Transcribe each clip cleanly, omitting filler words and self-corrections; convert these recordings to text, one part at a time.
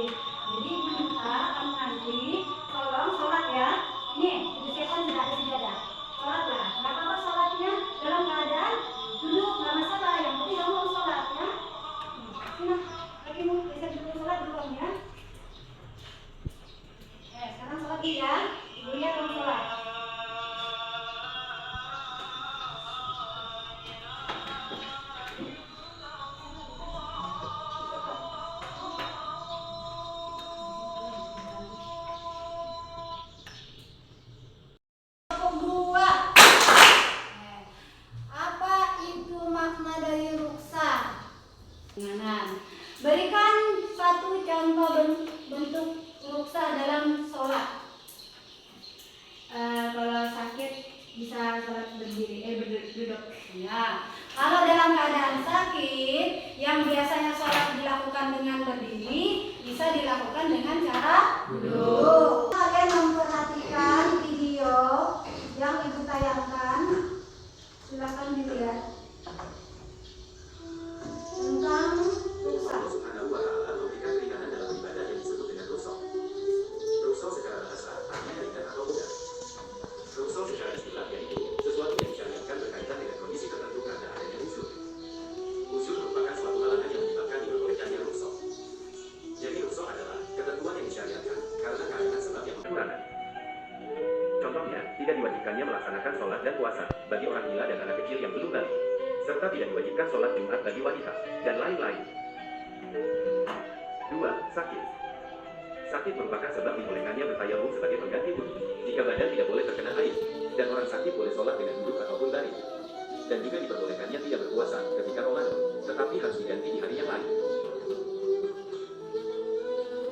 Jadi minta kamu nanti tolong sholat ya. Ini disiapkan sudah ada sejadah. Sholatlah. Nggak apa-apa sholatnya dalam keadaan duduk, nggak masalah. Yang penting kamu mau sholat ya. Sini, kakimu bisa duduk sholat dulu ya. Sekarang sholat ya. Ibu lihat kamu sholat. Berikan satu contoh bentuk ruksa dalam sholat. Kalau sakit bisa sholat duduk. Ya. Kalau dalam keadaan sakit yang biasanya sholat dilakukan dengan berdiri, bisa dilakukan dengan cara duduk. Kalian memperhatikan video yang ibu tayangkan. Silakan dilihat tentang ruksa. Contohnya, tidak diwajibkannya melaksanakan sholat dan puasa bagi orang gila dan anak kecil yang belum balik, serta tidak diwajibkan sholat Jumat bagi wanita, dan lain-lain. 2. Sakit. Sakit merupakan sebab dibolehkannya bertayamum sebagai pengganti wudhu jika badan tidak boleh terkena air, dan orang sakit boleh sholat dengan duduk ataupun baring. Dan juga diperbolehkannya tidak berpuasa ketika Ramadan, tetapi harus diganti di hari yang lain.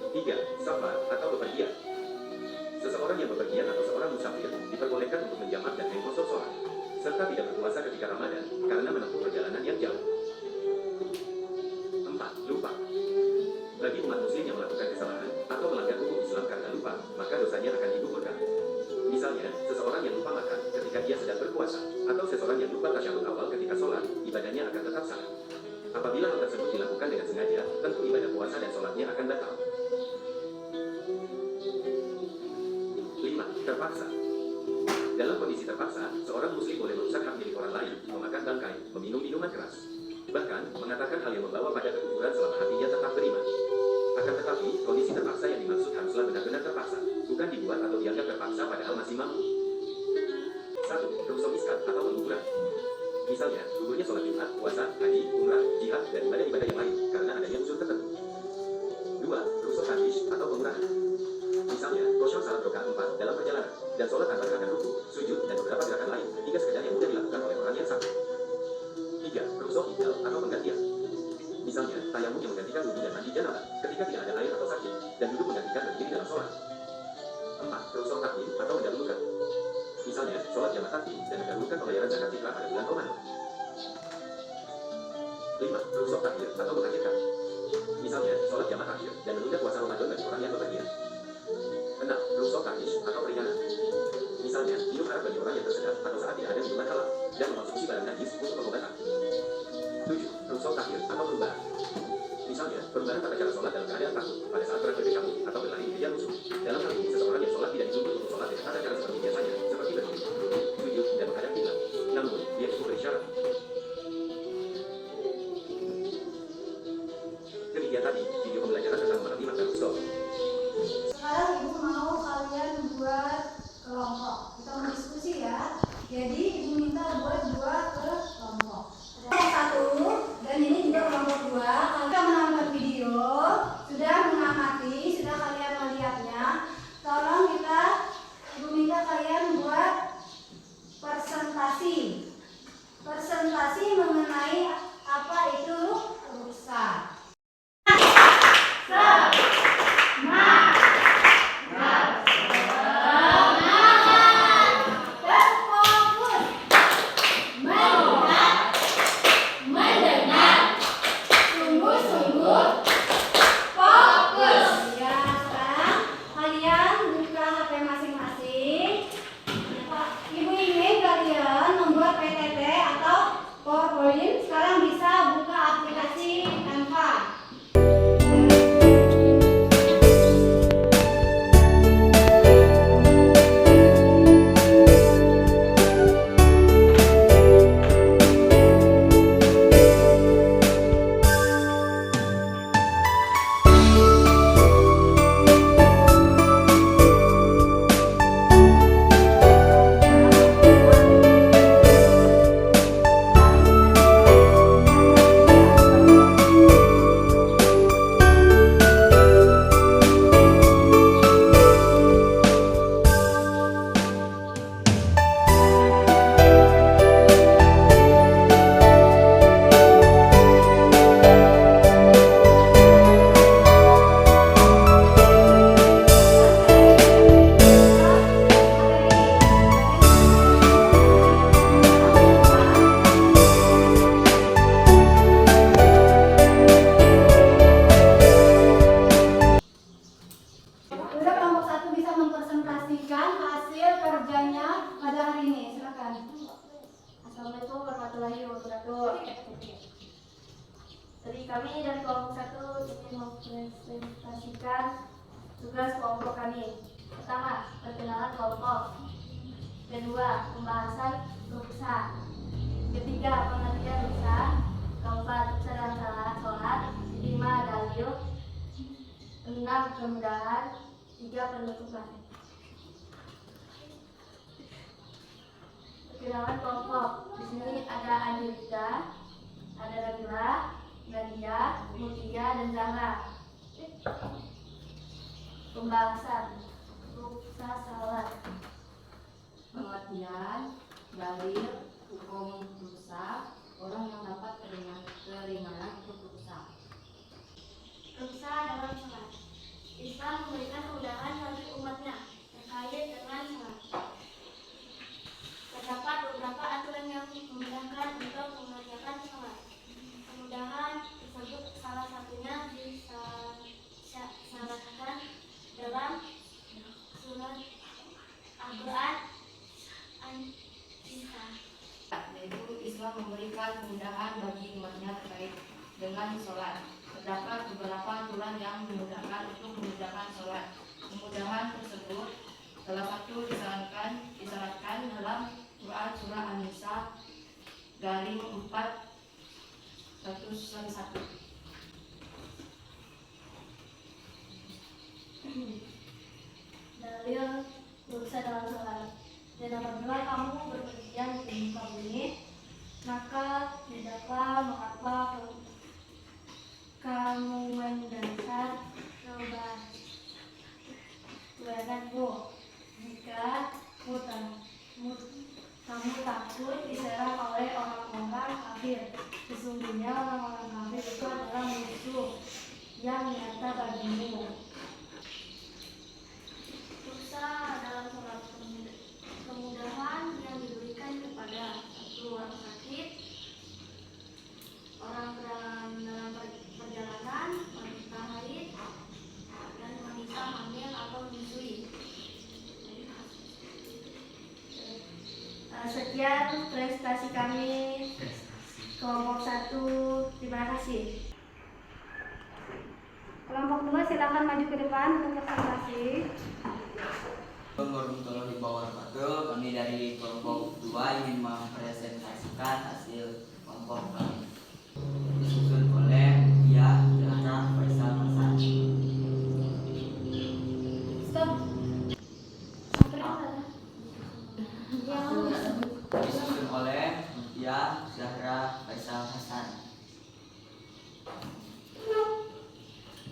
3. Safar atau bepergian. Seseorang yang bepergian atau seorang musafir diperbolehkan untuk menjamak dan mengkosor sholat, serta tidak berpuasa ketika Ramadan karena menempuh perjalanan yang jauh. 4. Lupa. Bagi umat muslim yang melakukan kesalahan atau melanggar hukum Islam karena lupa, maka dosanya akan digugurkan. Misalnya, seseorang yang lupa makan ketika dia sedang berpuasa, atau seseorang yang lupa tasyahud awal ketika sholat, ibadahnya akan tetap sah. Apabila hal tersebut dilakukan dengan sengaja, tentu ibadah puasa dan sholatnya akan batal. 5. Terpaksa. Dalam kondisi terpaksa, seorang muslim boleh merusak hak milik orang lain, memakan bangkai, meminum minuman keras, bahkan mengatakan hal yang membawa pada kekufuran selama hatinya tetap beriman. Akan tetapi, kondisi terpaksa yang dimaksud haruslah benar-benar terpaksa, bukan dibuat atau dianggap terpaksa padahal masih mampu. 1. Rukhsah miskat atau pengguguran. Misalnya, gugurnya sholat Jumat, puasa, haji, umrah, jihad, dan ibadah-ibadah yang lain karena adanya unsur tertentu. 2. Rukhsah hadis atau pengurangan. Misalnya, kosong salat rakaat 4 dalam perjalanan, dan sholat tanpa gerakan ruku, sujud, dan beberapa gerakan lain, hingga sekedar yang mudah dilakukan oleh orang yang sakit. 3. Rukhsah idal atau penggantian. Misalnya, tayamum yang menggantikan wudhu dan mandi janabah ketika tidak ada air atau sakit, dan duduk menggantikan berdiri dalam sholat. 4. Rukhsah takdim atau mendahulukan. Misalnya, sholat jamaah takdim dan mendahulukan pembayaran zakat fitrah pada bulan Ramadan. 5. Rukhsah takhir atau mengakhirkan. Misalnya, sholat jamaah takhir dan menunda puasa Ramadan bagi orang yang bepergian. 6. Rukhsah takhis atau peringanan. Misalnya, minum arak bagi orang yang tersedak atau saat tidak ada minuman halal, dan mengonsumsi barang najis untuk pengobatan. 7. Rukhsah takhir atau perubahan. Misalnya, perubahan tata cara sholat dalam keadaan takut pada saat perang berkecamuk atau berlari kejar musuh. Dalam hal ini, seseorang yang sholat tidak dituntut untuk sholat dengan tata cara seperti biasanya, seperti berdiri, duduk, sujud, dan menghadap kiblat. Namun, dia cukup berisyarat. Demikian tadi video pembelajaran tentang mengerti makna rukhsah. Sekarang ibu mau kalian buat kelompok. Kita mau diskusi ya. Jadi ibu minta buat 2 kelompok. Jadi kami dari kelompok 1 ingin mempresentasikan tugas kelompok kami. Pertama, perkenalan kelompok. Kedua, pembahasan ruksa. Ketiga, pengertian ruksa. Keempat, ruksa dalam sholat. 5, dalil. 6, kemudahan. 3, penutupan. Perkenalan kelompok. Di sini ada Angelita, ada Nabila, Nadia, Mutia, dan Zahra. Pembahasan ruksa salat. Pengertian, dalil, hukum ruksa, orang yang dapat keringanan untuk ruksa. Ruksa dalam salat. Islam memberikan kemudahan bagi umatnya terkait dengan salat. Terdapat beberapa aturan yang memudahkan untuk mengerjakan salat. Kemudahan tersebut salah satunya disyaratkan dalam surat Al-Quran An-Nisa. Yaitu Islam memberikan kemudahan bagi umatnya terkait dengan sholat. Terdapat beberapa aturan yang memudahkan untuk mengerjakan sholat. Kemudahan tersebut salah satu disyaratkan dalam Quran surah An-Nisa garing 4:1-1. Dalil ruksa dalam salat. Dan apabila kamu berpergian di muka bumi, maka tidaklah mengapa kamu mendasar kebayanganmu jika kamu takut diserang oleh orang-orang kafir. Sesungguhnya orang-orang kafir itu adalah musuh yang nyata bagimu. Ruksa dalam sholat. Kemudahan yang diberikan kepada satu orang sakit, orang dalam perjalanan, wanita haid, dan wanita hamil atau menyusui. Sekian prestasi kami kelompok 1. Terima kasih. Kelompok 2 silakan maju ke depan untuk presentasi. Assalamualaikum warahmatullahi wabarakatuh. Kami dari kelompok 2 ingin mempresentasikan hasil kelompok kami. Disusun oleh Dia, Jana, Faisal, Hasan. Stop. Disusun oleh Dia, Zahra, Faisal, Hasan.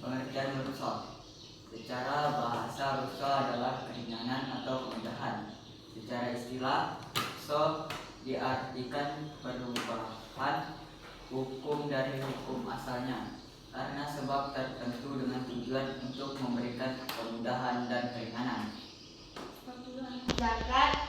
Pengertian ruksa. Secara bahasa ruksa adalah keringanan atau kemudahan. Secara istilah, ruksa diartikan perubahan hukum dari hukum asalnya karena sebab tertentu dengan tujuan untuk memberikan kemudahan dan keringanan. Zakat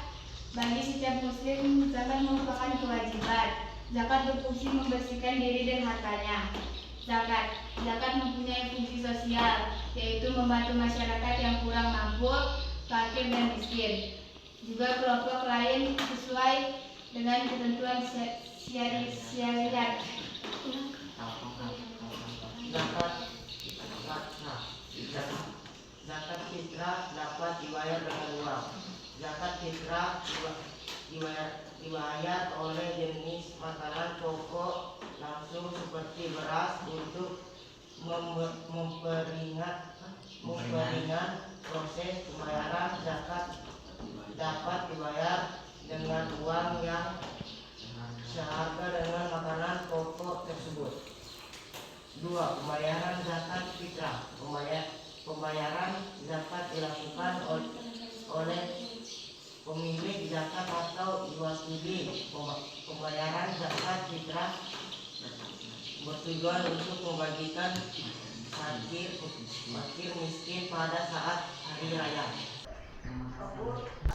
bagi setiap muslim, zakat merupakan kewajiban. Zakat berfungsi membersihkan diri dan hartanya. Zakat mempunyai fungsi sosial, yaitu membantu masyarakat yang kurang mampu, fakir dan miskin. Juga kelompok lain sesuai dengan ketentuan syariat. Zakat fitrah dapat dibayar dengan uang. Zakat fitrah dibayar oleh jenis makanan pokok langsung seperti beras untuk memperingan proses pembayaran. Zakat dapat dibayar dengan uang yang seharga dengan makanan pokok tersebut. 2. Pembayaran zakat fitrah. Pembayaran zakat dilakukan oleh pemilik zakat atau diwakili. Pembayaran zakat fitrah bertujuan untuk membagikan fakir miskin pada saat hari raya.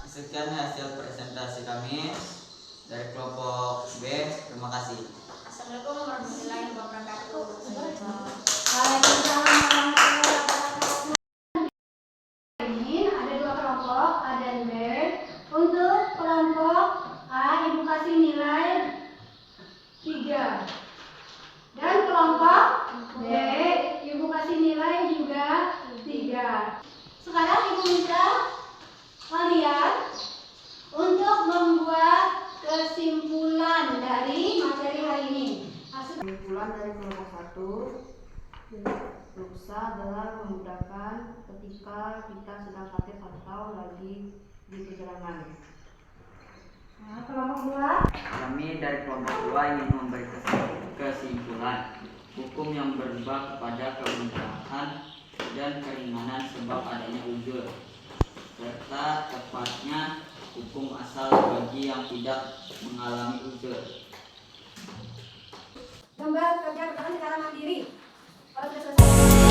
Sekian hasil presentasi kami dari kelompok B. Terima kasih. Assalamualaikum warahmatullahi wabarakatuh. Waalaikumsalam warahmatullahi wabarakatuh. Ini ada 2 kelompok, A dan B. Untuk kelompok A, Ibu kasih nilai 3. Dan kelompok Sekarang Ibu minta kalian untuk membuat kesimpulan dari materi hari ini. Kesimpulan dari kelompok 1, ruksa adalah memudahkan ketika kita sedang sakit atau lagi di perjalanan. Nah, kelompok 2. Kami dari kelompok 2 ingin memberi kesimpulan hukum yang berubah kepada kemudahan dan keringanan sebab adanya uzur, serta tepatnya hukum asal bagi yang tidak mengalami uzur. Gambar kerja bertahan secara mandiri. Kalau sudah selesai